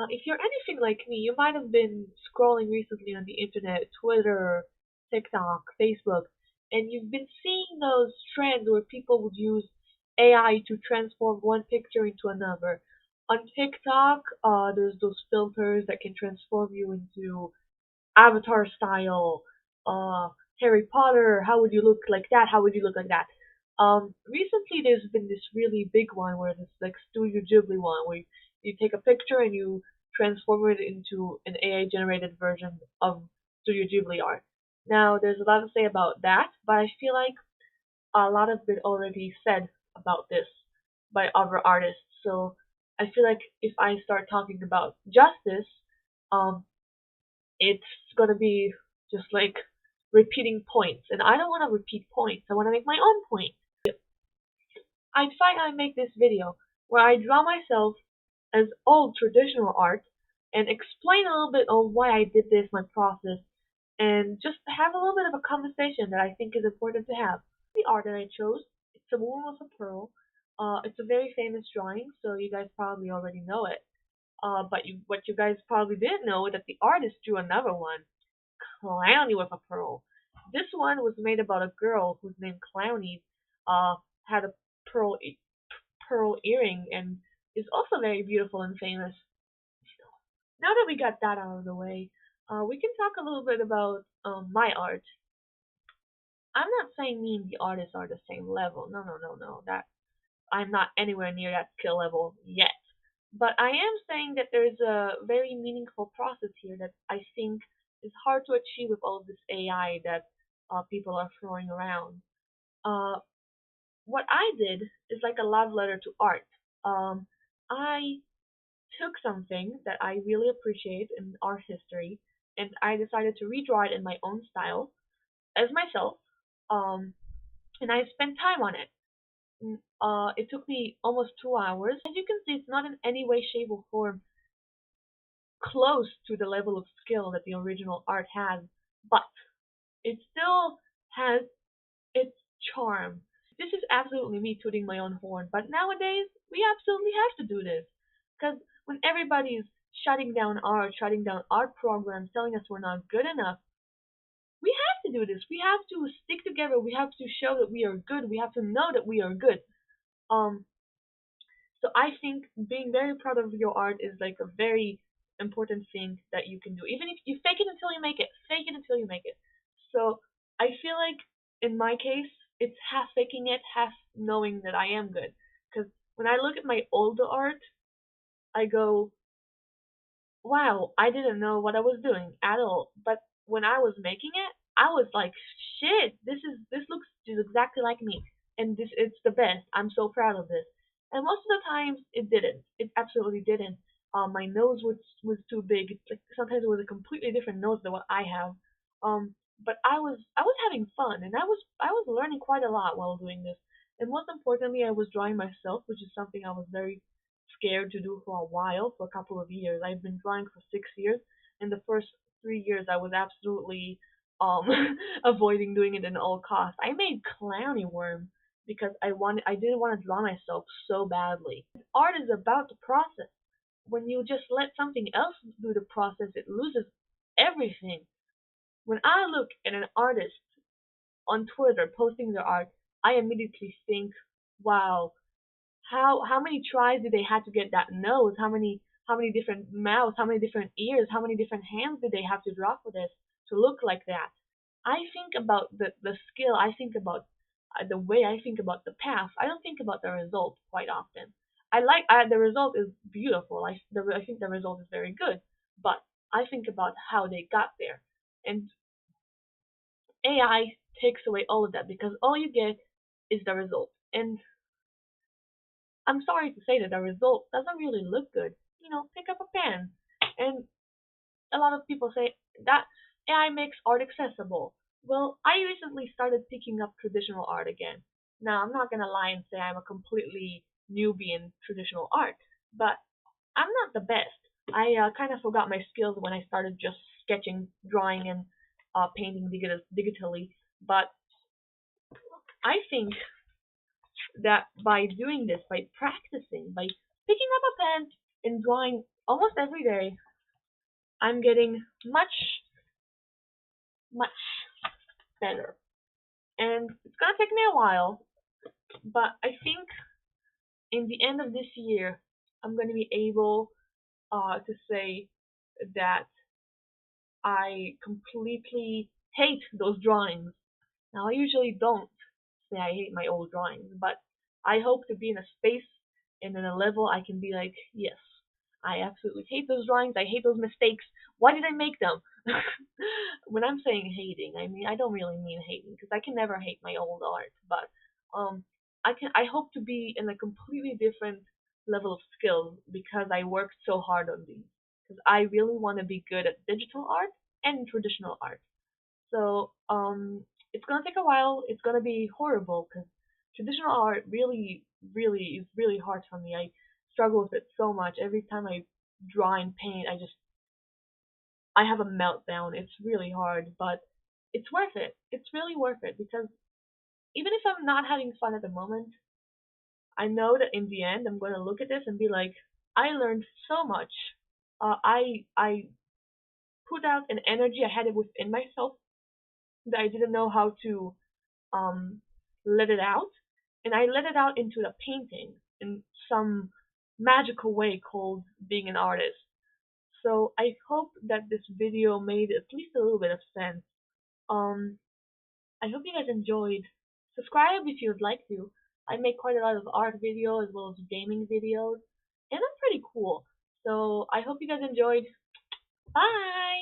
If you're anything like me, you might have been scrolling recently on the internet, Twitter, TikTok, Facebook, and you've been seeing those trends where people would use AI to transform one picture into another. On TikTok, there's those filters that can transform you into Avatar style, uh, Harry Potter, how would you look like that? How would you look like that? Recently there's been this really big one where it's like Studio Ghibli one where you take a picture and you transform it into an AI generated version of Studio Ghibli art. Now there's a lot to say about that, but I feel like a lot has been already said about this by other artists. So I feel like if I start talking about justice, um, it's gonna be just like repeating points, and I don't want to repeat points. I want to make my own point. I thought I'd make this video where I draw myself as old traditional art and explain a little bit of why I did this, my process, and just have a little bit of a conversation that I think is important to have. The art that I chose, it's a woman with a pearl. It's a very famous drawing, so you guys probably already know it. But what you guys probably didn't know is that the artist drew another one, Clawny with a pearl. This one was made about a girl whose name Clawny had a pearl earring and is also very beautiful and famous. Now that we got that out of the way, we can talk a little bit about my art. I'm not saying me and the artist are the same level. No, no, no, no. That I'm not anywhere near that skill level yet. But I am saying that there's a very meaningful process here that I think is hard to achieve with all of this AI that people are throwing around. Uh, what I did is like a love letter to art. I took something that I really appreciate in art history and I decided to redraw it in my own style as myself. Um, and I spent time on it. It took me almost 2 hours. As you can see, it's not in any way, shape, or form close to the level of skill that the original art has, but it still has its charm. This is absolutely me tooting my own horn, but nowadays we absolutely have to do this. Because when everybody's shutting down art programs, telling us we're not good enough, we have to do this. We have to stick together. We have to show that we are good. We have to know that we are good. Um, So I think being very proud of your art is like a very important thing that you can do. Even if you fake it until you make it, fake it until you make it. So I feel like in my case, it's half faking it, half knowing that I am good. Because when I look at my older art, I go, wow, I didn't know what I was doing at all. But when I was making it, I was like, shit, this looks just exactly like me, and this it's the best. I'm so proud of this. And most of the times, it didn't. It absolutely didn't. My nose was too big. It's like sometimes it was a completely different nose than what I have. But I was having fun, and I was learning quite a lot while doing this. And most importantly, I was drawing myself, which is something I was very scared to do for a while, for a couple of years. I've been drawing for 6 years. In the first 3 years, I was absolutely um avoiding doing it at all costs. I made Clowny Worm because I didn't want to draw myself so badly. Art is about the process. When you just let something else do the process, it loses everything. When I look at an artist on Twitter posting their art, I immediately think, wow, how many tries did they have to get that nose? How many different mouths? How many different ears? How many different hands did they have to draw for this to look like that? I think about the skill. I think about the way. I think about the path. I don't think about the result quite often. The result is beautiful. I think the result is very good, but I think about how they got there, and AI takes away all of that because all you get is the result. And I'm sorry to say that the result doesn't really look good. Pick up a pen. And a lot of people say that AI makes art accessible. Well, I recently started picking up traditional art again. Now, I'm not gonna lie and say I'm a completely newbie in traditional art, but I'm not the best. I kind of forgot my skills when I started just sketching, drawing, and painting digitally. But I think that by doing this, by practicing, by picking up a pen and drawing almost every day I'm getting much better. And it's gonna take me a while, but I think in the end of this year I'm gonna be able to say that I completely hate those drawings. Now, I usually don't say I hate my old drawings, but I hope to be in a space and in a level I can be like, yes, I absolutely hate those drawings. I hate those mistakes. Why did I make them? When I'm saying hating, I mean I don't really mean hating because I can never hate my old art, but um, I hope to be in a completely different level of skill because I worked so hard on these. Because I really want to be good at digital art and traditional art. So it's gonna take a while. It's gonna be horrible because traditional art really is really hard for me. I struggle with it so much. Every time I draw and paint, I have a meltdown. It's really hard, but it's worth it. It's really worth it because even if I'm not having fun at the moment, I know that in the end I'm gonna look at this and be like, I learned so much. I put out an energy I had it within myself that I didn't know how to um, let it out, and I let it out into the painting in some magical way called being an artist. So I hope that this video made at least a little bit of sense. Um, I hope you guys enjoyed. Subscribe if you would like to. I make quite a lot of art videos as well as gaming videos, and I'm pretty cool. So I hope you guys enjoyed. Bye!